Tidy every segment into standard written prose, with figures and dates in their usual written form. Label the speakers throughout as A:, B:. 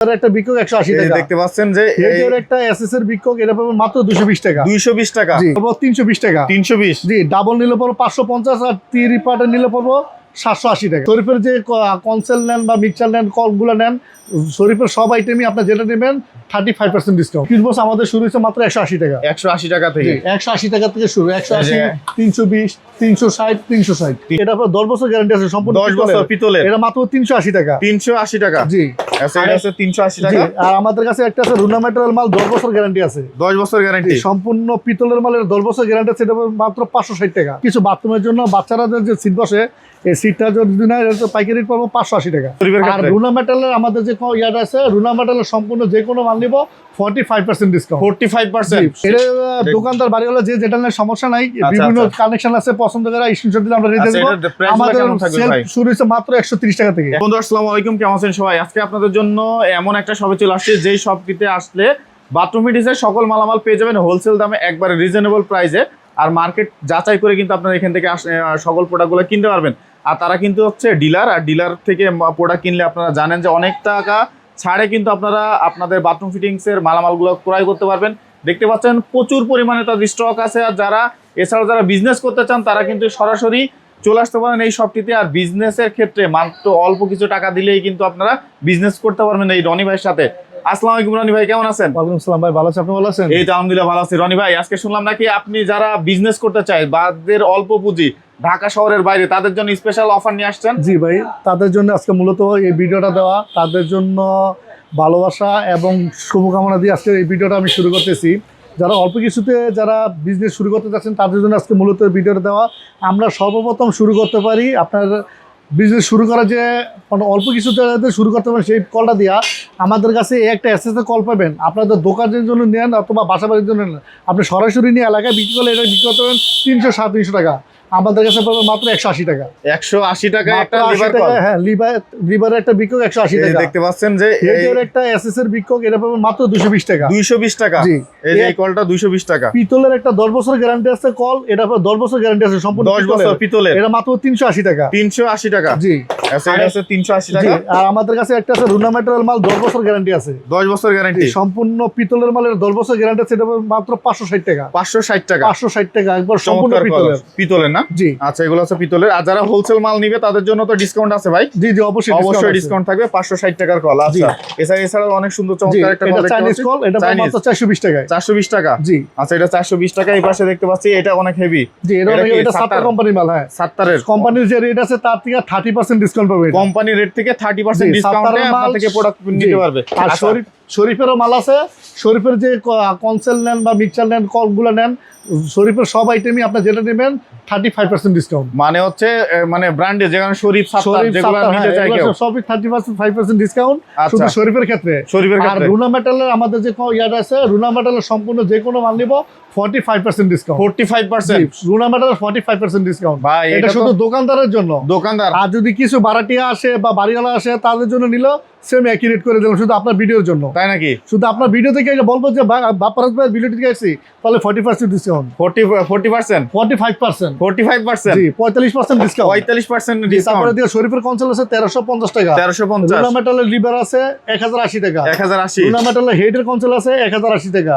A: একটা বিক্ষোভ 180 টাকা
B: দেখতে পাচ্ছেন যে
A: এর একটা এসএস এর বিক্ষোভ এটা পাবেন মাত্র 220 টাকা
B: 220 টাকা
A: জি 320 টাকা
B: 320
A: জি ডাবল নিলে পড়ো 550 আর 3 পার্টের নিলে পড়ো 780 টাকা। শরীফের যে কনসেল নেন বা মিক্সচার নেন কলগুলো নেন শরীফের সব আইটেমই আপনি যেটা নেবেন 35% ডিসকাউন্ট। 30 বছর আমাদের শুরু হয়েছে মাত্র 180 টাকা
B: 180 টাকা থেকে
A: 180 টাকা থেকে শুরু 180 320 360 360 এটা 10 বছর গ্যারান্টি আছে সম্পূর্ণ
B: 10 বছর পিতলের
A: এটা মাত্র 380 টাকা
B: 380 টাকা
A: জি
B: এটা আছে 380 টাকা
A: আর আমাদের কাছে একটা আছে রুনা মেটাল মাল 10 বছর গ্যারান্টি আছে
B: 10 বছর গ্যারান্টি
A: সম্পূর্ণ পিতলের মালের 10 বছর গ্যারান্টি আছে এটা মাত্র 560 টাকা। কিছু বাথরুমের জন্য বাচ্চারা যে সিট বসে এই সিটটা যদি না এটা পাইকারি রেট পাবো 580 টাকা। আর রুনা মেটালের আমাদের যে ইয়াটা আছে রুনা মেটালের সম্পূর্ণ যে কোনো মাল নিব 45% ডিসকাউন্ট
B: 45%
A: এটা দোকানদার বাড়িওয়ালা যে যেটা নিয়ে সমস্যা নাই বিভিন্ন কানেকশন আছে পছন্দ করে স্ক্রিনশট দিলে আমরা রেডি দেব। আমাদের সেল শুরু হয়েছে মাত্র 130 টাকা থেকে।
B: বন্ধু আসসালামু আলাইকুম, কেমন আছেন সবাই? আজকে আপনাদের জন্য এমন একটা শপে চলে আসছে যেই শপটিতে আসলে বাথরুম ফিটিংসের সকল মালামাল পেয়ে যাবেন হোলসেল দামে একবারে রিজনেবল প্রাইসে। আর মার্কেট যাচাই করে কিন্তু আপনারা এখান থেকে সকল প্রোডাক্টগুলো কিনতে পারবেন। আর তারা কিন্তু হচ্ছে ডিলার, আর ডিলার থেকে প্রোডাক্ট কিনলে আপনারা জানেন যে অনেক টাকা ছাড়ে কিন্তু আপনারা আপনাদের বাথরুম ফিটিংসের মালামালগুলো ক্রয় করতে পারবেন। দেখতে পাচ্ছেন প্রচুর পরিমাণে তাদের স্টক আছে। আর এছাড়াও যারা বিজনেস করতে চান তারা কিন্তু সরাসরি চলে আসতে পারেন এই শপটিতে। আর বিজনেসের ক্ষেত্রে মাত্র অল্প কিছু টাকা দিলেই কিন্তু আপনারা বিজনেস করতে পারবেন এই রনি ভাইয়ের সাথে। আসসালামু আলাইকুম রনি ভাই, কেমন আছেন?
A: ওয়ালাইকুম আসসালাম ভাই, ভালো আছেন? আপনি ভালো আছেন?
B: এই তো আলহামদুলিল্লাহ ভালো আছি। রনি ভাই, আজকে শুনলাম নাকি আপনি যারা বিজনেস করতে চায় বাদের অল্প পুঁজি ঢাকা শহরের বাইরে তাদের জন্য স্পেশাল অফার নিয়ে আসছেন।
A: জি ভাই, তাদের জন্য আজকে মূলত এই ভিডিওটা দেওয়া, তাদের জন্য ভালোবাসা এবং শুভকামনা দিয়ে আজকে এই ভিডিওটা আমি শুরু করতেছি। যারা অল্প কিছুতে যারা বিজনেস শুরু করতে চাচ্ছেন তাদের জন্য আজকে মূলত ভিডিওটা দেওয়া। আমরা সর্বপ্রথম শুরু করতে পারি আপনার বিজনেস শুরু করা যে মানে অল্প কিছু শুরু করতে পারেন সেই কলটা দিয়া আমাদের কাছে একটা এসএসএ কল পাবেন। আপনাদের দোকানের জন্য নেন অথবা বাসা বাড়ির জন্য নেন, আপনি সরাসরি নিয়ে এলাকায় বিক্রি করলে এটা বিক্রি করতে পারেন 300-350 টাকা। আমাদের কাছে পাবেন মাত্র 180 টাকা
B: 180 টাকা একটা লিভার কল।
A: হ্যাঁ লিভারের একটা বিক্ষোভ 180 টাকা
B: দেখতে পাচ্ছেন যে
A: এর একটা এসএস এর বিক্ষোভ এটা পাবেন মাত্র 220 টাকা
B: 220 টাকা
A: জি
B: এই যে কলটা 220 টাকা।
A: পিতলের একটা 10 বছর গ্যারান্টি আছে কল, এটা 10 বছর গ্যারান্টি আছে সম্পূর্ণ
B: 10 বছর পিতলের
A: এটা মাত্র 380 টাকা
B: 380 টাকা
A: জি
B: এটা আছে 380 টাকা।
A: আর আমাদের কাছে একটা আছে রুনা মেটাল মাল 10 বছর গ্যারান্টি আছে
B: 10 বছর গ্যারান্টি
A: সম্পূর্ণ পিতলের মালের 10 বছর গ্যারান্টি আছে এটা মাত্র 560 টাকা
B: 560 টাকা
A: 560 টাকা একবার সম্পূর্ণ
B: পিতলের না
A: জি।
B: আচ্ছা এগুলো আছে পিতলের। আর যারা হোলসেল মাল নিবে তাদের জন্য তো ডিসকাউন্ট আছে ভাই?
A: জি জি অবশ্যই
B: ডিসকাউন্ট থাকবে 560 টাকার কল। আচ্ছা এছাড়াও অনেক সুন্দর চমৎকার একটা কল
A: চাইনিজ কল এটা মাত্র 420 টাকা
B: 420 টাকা
A: জি।
B: আচ্ছা এটা 420 টাকা। এই পাশে দেখতে পাচ্ছি এটা অনেক হেভি
A: জি এটা সাত্তার কোম্পানির মাল। হ্যাঁ
B: সাত্তারের
A: কোম্পানির যে রেট আছে তার থেকে 30% ডিসকাউন্ট পাবেন।
B: কোম্পানি রেট থেকে 30% ডিসকাউন্টে আপনার থেকে প্রোডাক্ট নিতে পারবে।
A: আর শরীফেরও মাল আছে, শরীফের যে কনসেল নেন বা মিক্সচার নেন কলগুলো নেন শরীফের সব আইটেমই আপনি যেটা নেবেন 35% ডিসকাউন্ট।
B: মানে হচ্ছে মানে ব্র্যান্ডে যেখানে শরীফ সাত্তার যেগুলো নিতে চাই কেউ
A: সবই 35% ডিসকাউন্ট শুধু শরীফের ক্ষেত্রে। আর রুনা মেটালের আমাদের যে ইয়াটা আছে রুনা মেটালের সম্পূর্ণ যে কোনো মাল নিব 45% ডিসকাউন্ট
B: 45%
A: রুনা মেটালের 45% ডিসকাউন্ট
B: ভাই
A: এটা শুধু দোকানদারের জন্য।
B: দোকানদার
A: আর যদি কিছু ভাড়াটিয়া আসে বা বাড়িওয়ালা আসে তাদের জন্য নিল সেম একই রেট করে দিলাম শুধু আপনার ভিডিওর জন্য।
B: তাই নাকি?
A: শুধু আপনার ভিডিও থেকে বলবো যে বাপ্পারাজ ভাই ভিডিও থেকে আসছি তাহলে 40% ডিসকাউন্ট
B: 40%
A: 45% জি 45% ডিসকাউন্ট
B: 45% ডিসকাউন্ট।
A: তারপরে দিয়ে শরীফের কনসেল আছে 1350 টাকা
B: 1350।
A: রুনা মেটালের লিভার আছে 1080 টাকা
B: 1080।
A: রুনা মেটালের হেডের কনসেল আছে 1080 টাকা।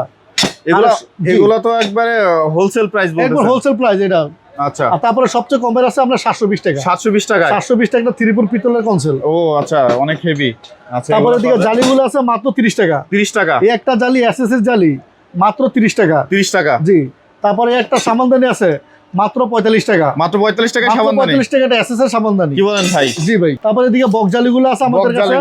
B: এগুলো তো একবারে হোলসেল প্রাইস বলতেছেন?
A: একবার হোলসেল প্রাইস এটা।
B: আচ্ছা
A: আর তারপরে সবচেয়ে কমের আছে আমরা 720 টাকা
B: 720 টাকা
A: 720 টাকা ত্রিপুর পিতলের কনসেল।
B: ও আচ্ছা অনেক হেভি। আচ্ছা
A: তারপরে দিকে জালিগুলো আছে মাত্র 30 টাকা
B: 30 টাকা
A: এই একটা জালি এসএস জালি মাত্র 30 টাকা
B: 30 টাকা
A: জি। তারপরে একটা সামানদানি আছে মাত্র 45 টাকা
B: মাত্র 45 টাকা সাবানদানি
A: 45 টাকাটা এসএস এর সাবানদানি।
B: কি বলেন ভাই?
A: জি ভাই। তারপরে দিকে বক্স জালিগুলো আছে আমাদের কাছে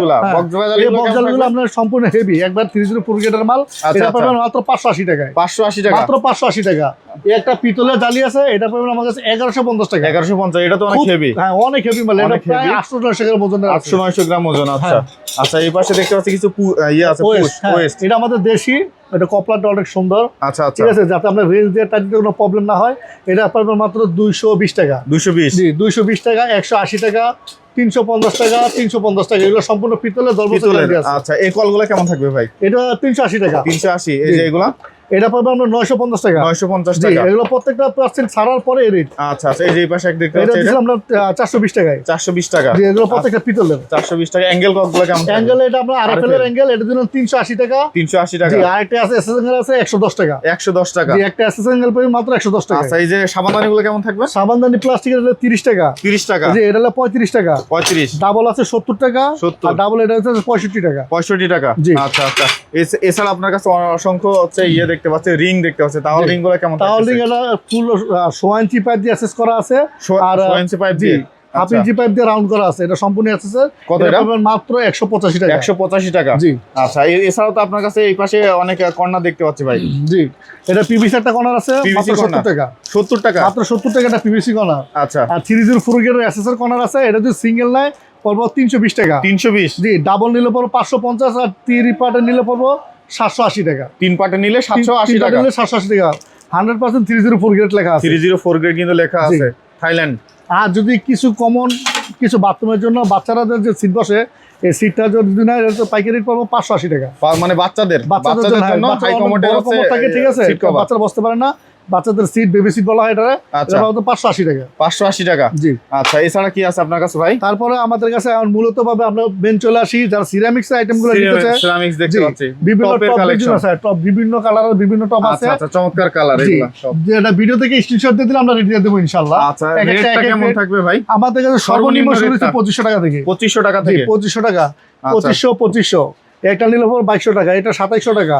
A: এই বক্স জালিগুলো আপনার সম্পূর্ণ হেভি একবার 304 গ্রেডের মাল এটা পাবেন মাত্র 580 টাকায়
B: 580 টাকা
A: মাত্র 580 টাকা। এই একটা পিতলের জালি আছে এটা পাবেন আমাদের কাছে 1150 টাকা
B: 1150। এটা তো অনেক হেভি।
A: হ্যাঁ অনেক হেভি মাল এটা প্রায় 800-900 গ্রাম ওজনের
B: 800-900 গ্রাম ওজন। আচ্ছা আচ্ছা এই পাশে দেখতে পাচ্ছি কিছু ইয়ে আছে ওয়েস্ট।
A: এটা আমাদের দেশি, এটা কপলারটা অনেক সুন্দর।
B: আচ্ছা আচ্ছা
A: ঠিক আছে যাতে আপনার রেঞ্জ দিয়ে টাইট কোনো প্রবলেম না হয় এটা পাবেন মাত্র 220 টাকা
B: 220
A: জি 220 টাকা 180 টাকা 350 টাকা 350 টাকা এগুলো সম্পূর্ণ পিতলের 10 বছর গ্যারান্টি আছে।
B: আচ্ছা এই কলগুলো কেমন থাকবে ভাই?
A: এটা 380 টাকা
B: 380। এই যে এগুলা
A: এটা পাবে আমরা 950 টাকা।
B: 950
A: জি,
B: টাকা।
A: এগুলো প্রত্যেকটা পার্সেন্ট ছাড়ার পরে এই রেট।
B: আচ্ছা আচ্ছা, এই যে এই পাশে এক দেখতে
A: এটা
B: পাচ্ছি,
A: দিলাম আমরা 420 টাকায়।
B: 420 টাকা।
A: জি, এগুলো প্রত্যেকটা পিতলের।
B: 420 টাকা। অ্যাঙ্গেল ককগুলো কেমন?
A: অ্যাঙ্গেল এটা আমরা আরএফএল এর অ্যাঙ্গেল, এটা দিলাম 380 টাকা।
B: 380 টাকা।
A: জি, আরেকটা আছে এসএস অ্যাঙ্গেল আছে 110 টাকা।
B: 110 টাকা।
A: জি, একটা এসএস অ্যাঙ্গেল পাবে মাত্র 110 টাকা।
B: আচ্ছা, এই যে সাবানদানিগুলো কেমন থাকবে?
A: সাবানদানি প্লাস্টিকের হলো 30 টাকা।
B: 30 টাকা।
A: জি, এটা হলো 35 টাকা।
B: 35।
A: ডাবল আছে 70 টাকা।
B: 70।
A: আর ডাবল এটা হচ্ছে 65 টাকা।
B: 65 টাকা।
A: জি।
B: আচ্ছা আচ্ছা। এছাড়া আপনার কাছে অসংখ্য হচ্ছে ইয়ে দেখতে পাচ্ছি, রিং দেখতে পাচ্ছি। তাহলে রিং গুলো কেমন?
A: তাহলে এটা ফুল 1 ইঞ্চি পাইপ দিয়ে অ্যাসেস করা আছে। আর
B: 1 ইঞ্চি পাইপ
A: জি,
B: দিয়ে।
A: 1/2 ইঞ্চি পাইপ দিয়ে রাউন্ড করা আছে। এটা সম্পূর্ণ অ্যাসেস।
B: কত এটা?
A: মাত্র 185 টাকা।
B: 185 টাকা।
A: জি।
B: আচ্ছা, এছাড়াও তো আপনার কাছে এই পাশে অনেক কর্নার দেখতে পাচ্ছি ভাই।
A: জি, এটা পিভিসি একটা কর্নার আছে
B: PVC
A: মাত্র 70
B: corner।
A: টাকা।
B: 70 টাকা।
A: মাত্র 70 টাকা একটা পিভিসি কর্নার।
B: আচ্ছা।
A: আর 304 গ্রেডের অ্যাসেসের কর্নার আছে। এটা যদি সিঙ্গেল নেয় পড়বো 320 টাকা।
B: 320।
A: জি, ডাবল নিলে পড়বো 550। আর 3 পার্টের নিলে পড়বো 780 টাকা।
B: 3 পার্টে নিলে 780 টাকা।
A: 780 টাকা। 100% 304 গ্রেড লেখা আছে।
B: 304 গ্রেড কিন্তু লেখা
A: জি।
B: আছে। থাইল্যান্ড।
A: আর যদি কিছু কমন কিছু বাথরুমের জন্য বাচ্চারাদের যে সিট বসে, এই সিটটা যদি না, এটা তো পাইকারি রেট পাবো 580 টাকা।
B: মানে বাচ্চাদের
A: বাচ্চাদের জন্য
B: হাই কমোডের
A: বড়
B: আছে
A: কমোড থাকে, ঠিক আছে,
B: সিট কভার।
A: বাচ্চারা বসতে পারে না, বাচ্চাদের সিট, বেবি সিট বলা হয় এটা।
B: আচ্ছা।
A: এটা পাবো 580 টাকা।
B: 580 টাকা।
A: জি।
B: আচ্ছা, এছাড়া কি আছে আপনার কাছে ভাই?
A: তারপরে আমাদের কাছে মূলত ভাবে আমরা বেন চলে আসি, যারা সিরামিক্স আইটেম গুলো নিতে চায়।
B: সিরামিক্স দেখতে
A: জি,
B: পাচ্ছি।
A: বিভিন্ন
B: টপের
A: টপ
B: কালেকশন
A: আছে, টপ বিভিন্ন কালারের বিভিন্ন টপ আছে।
B: আচ্ছা আচ্ছা, চমৎকার কালার
A: জি,
B: এগুলো সব।
A: যেটা ভিডিও থেকে স্ক্রিনশট দিয়ে দিলে আমরা রেডি দিয়ে দেবো ইনশাআল্লাহ।
B: আচ্ছা,
A: এক একটা
B: রেটটা
A: এক এক
B: কেমন
A: rate।
B: থাকবে ভাই?
A: আমাদের কাছে সর্বনিম্ন শুরু হচ্ছে 2500 টাকা থেকে।
B: 2500 টাকা
A: জি,
B: থেকে।
A: 2500 টাকা।
B: আচ্ছা।
A: 2500। একটা নিলে পর 2200 টাকা। এটা 2700 টাকা।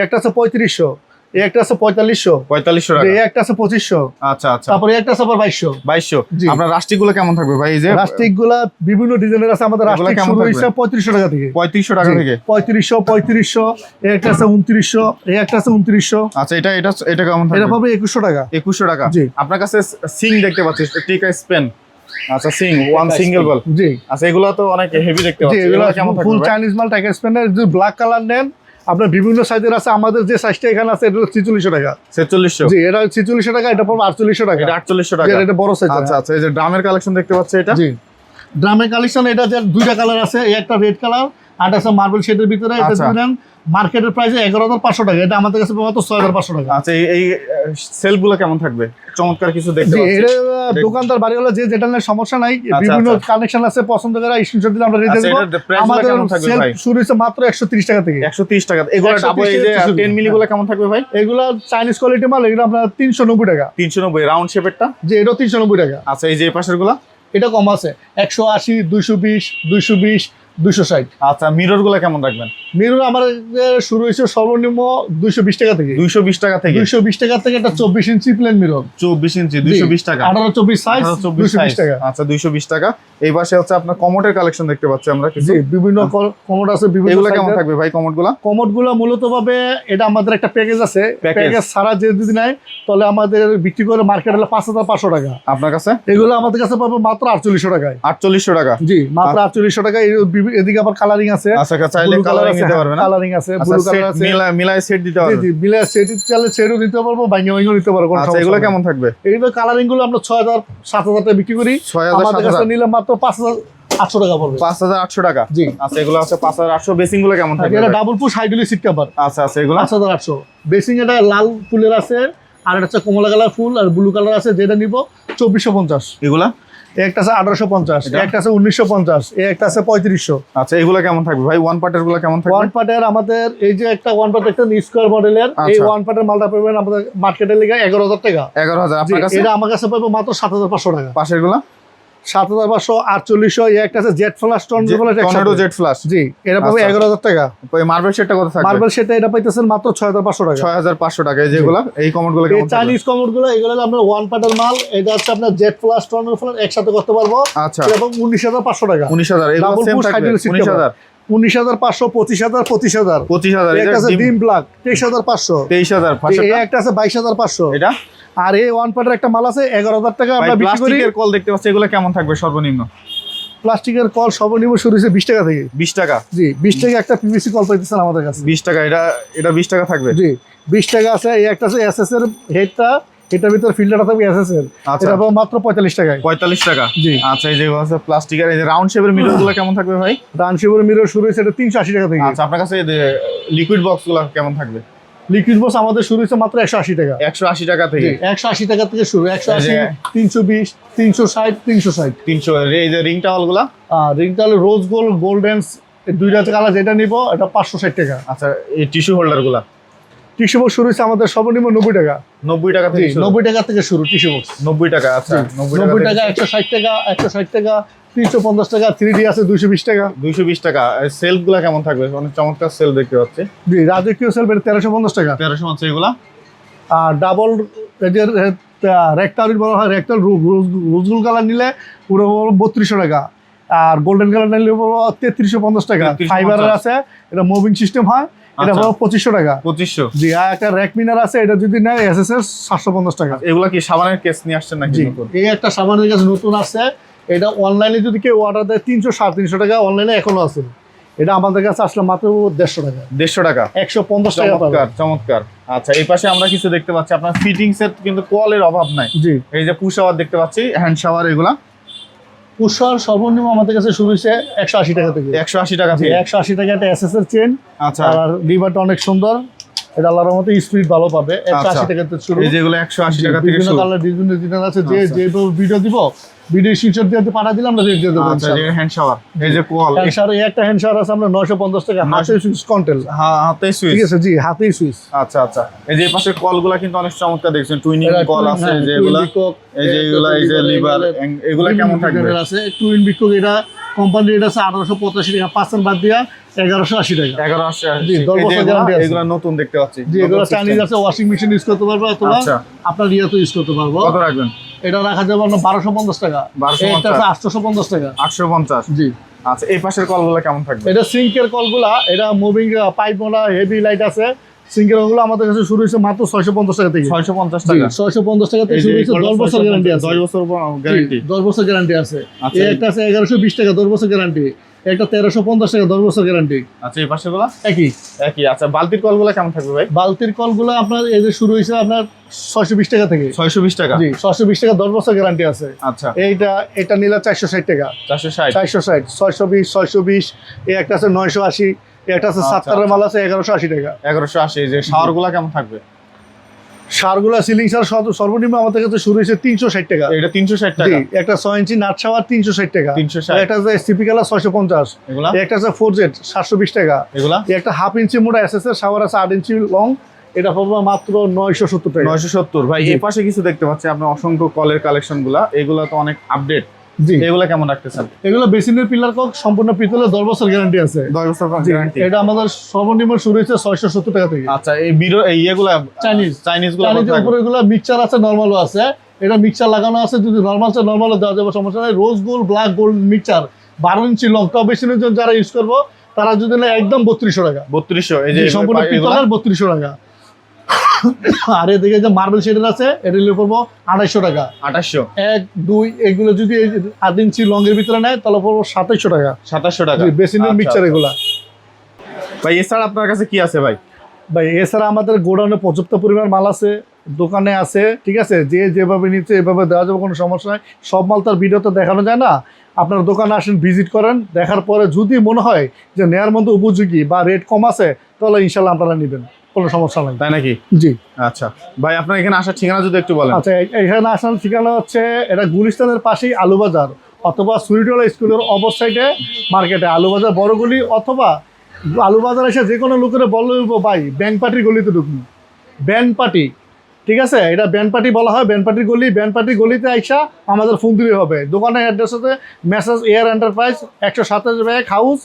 A: একটা আছে 3500। একটা আছে 4500।
B: 4500 টাকা।
A: একটা আছে 2500।
B: আচ্ছা আচ্ছা।
A: তারপরে একটা আছে আবার 2200।
B: 2200।
A: জি।
B: আপনার রাস্টিক গুলো কেমন থাকবে ভাই? এই যে
A: রাস্টিক গুলা বিভিন্ন ডিজাইনের আছে। আমাদের
B: এগুলা
A: রাস্টিক
B: কেমন
A: শুরু
B: থাকবে?
A: হচ্ছে 3500 টাকা থেকে।
B: 3500 টাকা
A: জি,
B: থেকে।
A: 3500। একটা আছে 2900। একটা আছে 2900।
B: আচ্ছা, এটা কেমন
A: এটা
B: থাকবে?
A: পাবে 2100 টাকা।
B: 2100 টাকা।
A: জি।
B: আপনার কাছে সিং দেখতে পাচ্ছি, টিকা স্পেন। আচ্ছা, সিং ওয়ান সিঙ্গেল বল।
A: জি,
B: আচ্ছা, এগুলো তো অনেক হেভি দেখতে
A: জি,
B: পাচ্ছি।
A: এগুলো
B: এগুলো কেমন থাকবে
A: ফুল
B: ভাই?
A: চাইনিজ মাল, টাইগার স্পেনের। যদি ব্ল্যাক কালার নেন আপনার বিভিন্ন সাইজের আছে। আমাদের যে সাইজটা এখানে আছে এটা হলো 4600 টাকা।
B: 4600।
A: জি, এটা 4600 টাকা। এটা পড়বে 4800 টাকা।
B: এটা 4800 টাকা।
A: এটা বড় সাইজ।
B: আচ্ছা আচ্ছা, এই যে ড্রামের কালেকশন দেখতে পাচ্ছি এটা।
A: জি, ড্রামের কালেকশন। এটা যে দুইটা কালার আছে, এই একটা রেড কালার আর একটা মার্বেল শেডের ভিতরে। এটা
B: আচ্ছা।
A: যদি নেন মার্কেটের প্রাইসে 11500 টাকা। এটা আমাদের কাছে মাত্র 6500 টাকা।
B: আচ্ছা, এই সেলফ গুলো কেমন থাকবে? চমৎকার কিছু দেখতে
A: জি,
B: পাচ্ছি।
A: এটা দোকানদার বাড়িওয়ালা যে যেটা নেয় সমস্যা নাই।
B: আচ্ছা,
A: বিভিন্ন
B: আচ্ছা।
A: কানেকশন আছে, পছন্দ করে স্ক্রিনশট দিলে আমরা রেডি
B: আচ্ছা,
A: দেব।
B: এটার price গুলো
A: আমাদের
B: কেমন থাকবে
A: সেল
B: ভাই?
A: শুরু হচ্ছে মাত্র 130 টাকা থেকে।
B: 130 টাকা। এগুলো
A: 130
B: ডাবল, এই যে
A: টাকা
B: 10 মিলি গুলো কেমন থাকবে ভাই?
A: এগুলা চাইনিজ কোয়ালিটি মাল। এগুলো আপনার 390 টাকা।
B: 390 রাউন্ড শেপেরটা।
A: যে এটাও 390 টাকা।
B: আচ্ছা, এই যে এই পাশের গুলা।
A: এটা কম আছে 180, 220, 220, 260।
B: আচ্ছা, মিরর গুলো কেমন রাখবেন?
A: মিরর আমাদের শুরু হয়েছে সর্বনিম্ন 220 টাকা থেকে।
B: 220 টাকা থেকে।
A: 220 টাকা থেকে একটা 24 ইঞ্চি প্লেন মিরর।
B: 24 ইঞ্চি 220 টাকা।
A: 18-24 সাইজ
B: 24
A: 220 টাকা।
B: আচ্ছা, 220 টাকা। এই পাশে হচ্ছে আপনার কমোডের কালেকশন দেখতে পাচ্ছি আমরা কিছু।
A: জি, বিভিন্ন কমোড আছে, বিভিন্ন
B: এগুলো কেমন
A: সাইজের।
B: থাকবে ভাই কমোড গুলা?
A: কমোড গুলো মূলত ভাবে এটা আমাদের একটা প্যাকেজ আছে।
B: Package।
A: প্যাকেজ ছাড়া যে যদি নেয় তাহলে আমাদের বিক্রি করে মার্কেট হলে 5500 টাকা।
B: আপনার কাছে
A: এগুলো আমাদের কাছে পাবো মাত্র 4800 টাকায়।
B: 4800 টাকা।
A: জি, মাত্র 4800 টাকা। এদিকে আবার কালারিং আছে।
B: আচ্ছা, চাইলে কালারিং নিতে পারবেন না?
A: কালারিং আছে,
B: আচ্ছা,
A: ব্লু কালার
B: set
A: আছে।
B: মিলায় সেট দিতে
A: জি,
B: পারবেন।
A: জি, মিলে সেট চাইলে সেটও নিতে পারবো, ভাঙিয়ে নিতে পারবো। কোনো
B: আচ্ছা,
A: সমস্যা
B: এগুলো
A: নেই।
B: কেমন থাকবে?
A: এইগুলো কালারিং গুলো আমরা 6000-7000 টাকা বিক্রি করি।
B: 6000
A: আমাদের কাছে
B: 7000
A: নিলে মাত্র 5800 টাকা পড়বে।
B: 5800 টাকা।
A: জি।
B: আচ্ছা, এগুলো আছে 5800। বেসিং গুলো কেমন থাকবে?
A: এটা double push hydraulic seat cover.
B: আচ্ছা আচ্ছা, এগুলো
A: 5800। বেসিং এটা লাল ফুলের আছে, আর এটা হচ্ছে কমলা কালার ফুল আর ব্লু কালার আছে। যেটা নিব 2450।
B: এগুলা
A: একটা আছে 1850,
B: এটা?
A: একটা আছে 1950, একটা আছে 3500।
B: আচ্ছা, এগুলো কেমন থাকবে ভাই? ওয়ান পার্টের গুলো কেমন থাকবে?
A: ওয়ান পার্টের আমাদের এই যে একটা ওয়ান পার্ট একটা স্কোয়ার মডেলের এই
B: আচ্ছা।
A: ওয়ান পার্টের মালটা পাবেন আমাদের মার্কেটের লিগে 11000 টাকা।
B: 11000
A: জি,
B: আপনার কাছে?
A: এটা আমার কাছে পাবো মাত্র 7500 টাকা।
B: পাশের গুলো
A: 7500, 4800। একটা আছে jet flush,
B: tornado jet flush.
A: জি, এটা পাবো
B: আচ্ছা।
A: 11000 টাকা।
B: ওই মার্বেল সেটটা কত থাকবে?
A: মার্বেল সেটা এটা পাইতেছেন মাত্র 6500 টাকা।
B: 6500 টাকা। এই যেগুলো এই কমেন্ট গুলো
A: এই
B: কেমন থাকবে?
A: চাইনিজ কমোড গুলো এগুলো হলো আমরা ওয়ান পার্টের মাল। এটা হচ্ছে আপনার জেট ফ্লাশ, টর্নেডো ফ্লাশ একসাথে করতে পারবো।
B: আচ্ছা,
A: এবং 19500 টাকা।
B: 19000। এগুলো
A: Double
B: সেম
A: push
B: থাকবে?
A: hydraulic seat
B: 19000
A: 19500, 25000, 25000।
B: 25000।
A: একটা
B: এটা
A: আছে ডিম ব্ল্যাক 23500।
B: 23000।
A: এই একটা আছে 22500।
B: এটা
A: আর এই ওয়ান পার্টের একটা মাল আছে 11000 টাকা
B: ভাই,
A: আমরা বিক্রি করি।
B: প্লাস্টিকের কল দেখতে পাচ্ছি, এগুলো কেমন থাকবে সর্বনিম্ন?
A: প্লাস্টিকের কল সর্বনিম্ন শুরু হয়েছে 20 টাকা থেকে।
B: 20 টাকা।
A: জি, 20 টাকা একটা পিভিসি কল পাইতেছেন আমাদের কাছে।
B: 20 টাকা। এটা 20 টাকা থাকবে।
A: জি, 20 টাকা আছে। এই একটা আছে এসএস এর হেডটা, এটার ভিতর ফিল্টারটা থাকবে এসএস এর।
B: আচ্ছা।
A: এটা পাবো মাত্র 45 টাকায়।
B: 45 টাকা।
A: জি।
B: আচ্ছা, এই যে আছে প্লাস্টিকের এই যে রাউন্ড শেপের মিরর গুলো কেমন থাকবে ভাই?
A: রানশিবর মিরর শুরু হয়েছে এটা 380 টাকা থেকে।
B: আচ্ছা, আপনার কাছে লিকুইড বক্স গুলো কেমন থাকবে?
A: লিকুইড বক্স আমাদের শুরু হচ্ছে মাত্র 180 টাকা।
B: 180 টাকা থেকে
A: 180 টাকা থেকে শুরু, 180, 320, 360, 360।
B: 300 এই যে রিং টাওয়ালগুলা,
A: রিং তাহলে রোজ গোল্ড, গোল্ডেন্স, দুইটা কালার যেটা নিব এটা 560 টাকা।
B: আচ্ছা এই টিস্যু হোল্ডারগুলা,
A: টিস্যু বক্স শুরু হচ্ছে আমাদের সর্বনিম্ন 90 টাকা।
B: 90 টাকা থেকে শুরু?
A: 90 টাকা থেকে শুরু টিস্যু বক্স।
B: 90 টাকা, আচ্ছা
A: 90 টাকা, 160 টাকা, 160 টাকা, 350 টাকা, 3D আছে 220 টাকা।
B: 220 টাকা। সেলফগুলা কেমন থাকবে? অনেক চমৎকার সেল দেখতে পাচ্ছি।
A: জি, রাজকীয় সেলফ 1350 টাকা।
B: 1350 এগুলা।
A: আর ডাবল রেক্টাল বলা হয়, রেক্টাল রোজগুল কালার নিলে পুরো 3200 টাকা। আর গোল্ডেন কালার নিলে 3350 টাকা।
B: 3350
A: ফাইবারের আছে, এটা মুভিং সিস্টেম হয়, এটা হলো 2500 টাকা।
B: 2500।
A: জি, আর একটা র্যাক মিনার আছে, এটা যদি নেয় এসএসএস 750 টাকা।
B: এগুলা কি সাবানের কেস নিয়ে আসছেন নাকি
A: জি,
B: নতুন?
A: এই একটা সাবানের কাছে নতুন আছে, এটা অনলাইনে যদি কেউ অর্ডার দেয় 300 350 টাকা, অনলাইনে এখনো আছে। এটা আমাদের কাছে আসলে মাত্র 150 টাকা।
B: 150 টাকা,
A: 150 টাকা পাবেন।
B: চমৎকার চমৎকার। আচ্ছা এই পাশে আমরা কিছু দেখতে পাচ্ছি, আপনার ফিটিংস এর কিন্তু কলের অভাব নাই।
A: জি,
B: এই যে পুশ শাওয়ার দেখতে পাচ্ছি, হ্যান্ড শাওয়ার, এগুলা
A: পুষ্পার সর্বনিম্ন আমাদের কাছে শুরু হয়েছে 180 টাকা থেকে।
B: 180 টাকা
A: জি,
B: থেকে।
A: 180 টাকা একটা এসএস এর চেন।
B: আচ্ছা
A: আর লিভারটা অনেক সুন্দর, এটা আল্লাহর মতো স্পিড ভালো পাবে। 180 টাকা থেকে শুরু।
B: এই যেগুলো 180 টাকা থেকে
A: বিভিন্ন
B: শুরু।
A: কালার, বিভিন্ন ডিজাইন আছে। যে
B: আচ্ছা।
A: যে ভিডিও দিব, ভিডিও স্ক্রিনশট দিয়ে পাঠা দিলাম, আমরা রেট দিয়ে দেবো।
B: আচ্ছা যে হ্যান্ড শাওয়ার, এই যে কল,
A: এই একটা হ্যান্ড শাওয়ার আছে আমরা 950 টাকা, হাতে সুইচ কন্ট্রোল।
B: হাতে সুইচ।
A: ঠিক আছে, জি, হাতেই সুইচ।
B: আচ্ছা আচ্ছা। এই যে এই পাশে কলগুলা কিন্তু অনেক চমৎকার দেখছেন, টুইনিং কল আছে
A: হ্যাঁ,
B: যেগুলা, এই যে এগুলা, এই যে লিভার, এগুলা কেমন থাকবে?
A: আছে টুইন বিকো, এটা কোম্পানি রেট আছে 1885 টাকা, 5% বাদ দিয়া 1180 টাকা।
B: 1180।
A: জি, 10 বছর guarantee আছে।
B: এগুলা নতুন দেখতে পাচ্ছি।
A: জি, এগুলো চাইনিজ আছে, ওয়াশিং মেশিন ইউজ করতে পারবো অথবা
B: আচ্ছা।
A: আপনার ইয়েতে ইউজ করতে পারবো।
B: কত রাখবেন?
A: এটা রাখা যাবে আপনার 1250 টাকা।
B: 1250
A: এটা আছে 850 টাকা।
B: 850।
A: জি,
B: আচ্ছা এই পাশের কলগুলা কেমন থাকবে?
A: এটা সিঙ্কের কলগুলা, এটা মুভিং পাইপ মোলা হেভি লাইট আছে। সিঙ্কের কলগুলো আমাদের কাছে শুরু হয়েছে মাত্র 650 টাকা থেকে।
B: 650
A: জি,
B: টাকা।
A: 650 টাকা থেকে
B: এই যে
A: শুরু হয়েছে। 10 বছর গ্যারান্টি আছে।
B: 10 বছর গ্যারান্টি।
A: 10 বছর গ্যারান্টি আছে।
B: আচ্ছা।
A: এই একটা আছে 1120 টাকা, 10 বছর গ্যারান্টি। একটা 1350 টাকা, 10 বছর গ্যারান্টি।
B: আচ্ছা এই পাশেগুলা
A: একই
B: একই। আচ্ছা বালতির কলগুলা কেমন থাকবে ভাই?
A: বালতির কলগুলো আপনার এই যে শুরু হয়েছে আপনার 620 টাকা থেকে।
B: 620 টাকা।
A: জি, 620 টাকা, 10 বছর গ্যারান্টি আছে।
B: আচ্ছা
A: এটা নিলে 460 টাকা।
B: 460।
A: 460, 620, 620। এই একটা আছে 980, এই একটা আছে
B: আচ্ছা,
A: 70 এর মাল আছে 1180 টাকা।
B: 1180। এই যে শাওয়ারগুলা কেমন থাকবে?
A: সারগুলা সিলিং সার সর্বনিম্ন আমাদের কাছে শুরু হয়েছে 360 টাকা।
B: এটা 360
A: জি,
B: টাকা।
A: একটা 6 ইঞ্চি নাট শাওয়ার 360 টাকা।
B: 360।
A: একটা আছে সিপি কালার 650।
B: এগুলা
A: এই একটা আছে 4Z 720 টাকা।
B: এগুলা
A: এই একটা হাফ ইঞ্চি মোটা এসএস এর শাওয়ার আছে 8 ইঞ্চি লং, এটা পাবো মাত্র 970 টাকা।
B: 970। ভাই এই পাশে কিছু দেখতে পাচ্ছি আপনার অসংখ্য কলের কালেকশন গুলা, এগুলা তো অনেক আপডেট।
A: জি,
B: এগুলা কেমন রাখতেছেন?
A: এগুলো বেসিনের পিলার কক সম্পূর্ণ পিতলের 10 বছর গ্যারান্টি আছে।
B: 10 বছর
A: জি,
B: গ্যারান্টি।
A: এটা আমাদের সর্বনিম্ন শুরু হয়েছে 670 টাকা থেকে।
B: আচ্ছা এই বিরো এই এগুলা
A: চাইনিজ
B: চাইনিজগুলা কত
A: চাইনিজের
B: থাকবে?
A: উপরে এগুলো মিক্সচার আছে, নরমালও আছে। এটা মিক্সচার লাগানো আছে, যদি নরমাল চাই নরমালও দেওয়া যাবে, সমস্যা নেই। Rose gold, black gold mixture 12 ইঞ্চি লং, টপ বেসিনের জন্য যারা ইউজ করবো তারা যদি না একদম 3200 টাকা।
B: 3200। এই যে
A: জি, সম্পূর্ণ
B: এগুলা
A: পিতলের 3200 টাকা। আর এদিকে যে মার্বেল শেডের আছে, এটা নিলে পড়বো 2800 টাকা।
B: 2800।
A: 1, 2 এগুলো যদি 8 ইঞ্চি লং এর ভিতরে নেয় তাহলে পড়বো 2700 টাকা।
B: 2700 টাকা।
A: জি, বেসিনের
B: আচ্ছা,
A: মিক্সচার
B: আচ্ছা।
A: এগুলা।
B: ভাই এছাড়া আপনার কাছে কি আছে ভাই?
A: ভাই এছাড়া আমাদের গোডাউনে পর্যাপ্ত পরিমাণ মাল আছে, দোকানে আছে। ঠিক আছে, যে যেভাবে নিচ্ছে এভাবে দেওয়া যাবে, কোনো সমস্যা নাই। সব মাল তার ভিডিওতে দেখানো যায় না। আপনার দোকানে আসেন, ভিজিট করেন, দেখার পরে যদি মনে হয় যে নেয়ার মধ্যে উপযোগী বা রেট কম আছে, তাহলে ইনশাল্লাহ আপনারা নেবেন, কোনো সমস্যা নাই।
B: তাই নাকি?
A: জি,
B: আচ্ছা ভাই আপনার এখানে আসার ঠিকানা যদি একটু বলেন।
A: আচ্ছা, এখানে আসার ঠিকানা হচ্ছে এটা গুলিস্তানের পাশেই আলুবাজার, অথবা সুরিটোলা স্কুলের অপর সাইডে মার্কেটে আলুবাজার বড়গুলি, অথবা আলুবাজার এসে যে কোনো লোকের বললে ভাই ব্যাংক পার্টির গলিতে ঢুকুন, ব্যান্ড পার্টি। ঠিক আছে, এটা ব্যান্ড পার্টি বলা হয়, ব্যান্ড পার্টির গলি। ব্যান্ড পার্টির গলিতে আইসা আমাদের ফোন দিলেই হবে। দোকানের অ্যাড্রেস হচ্ছে মেসাজ এয়ার এন্টারপ্রাইজ, 127 হাউস,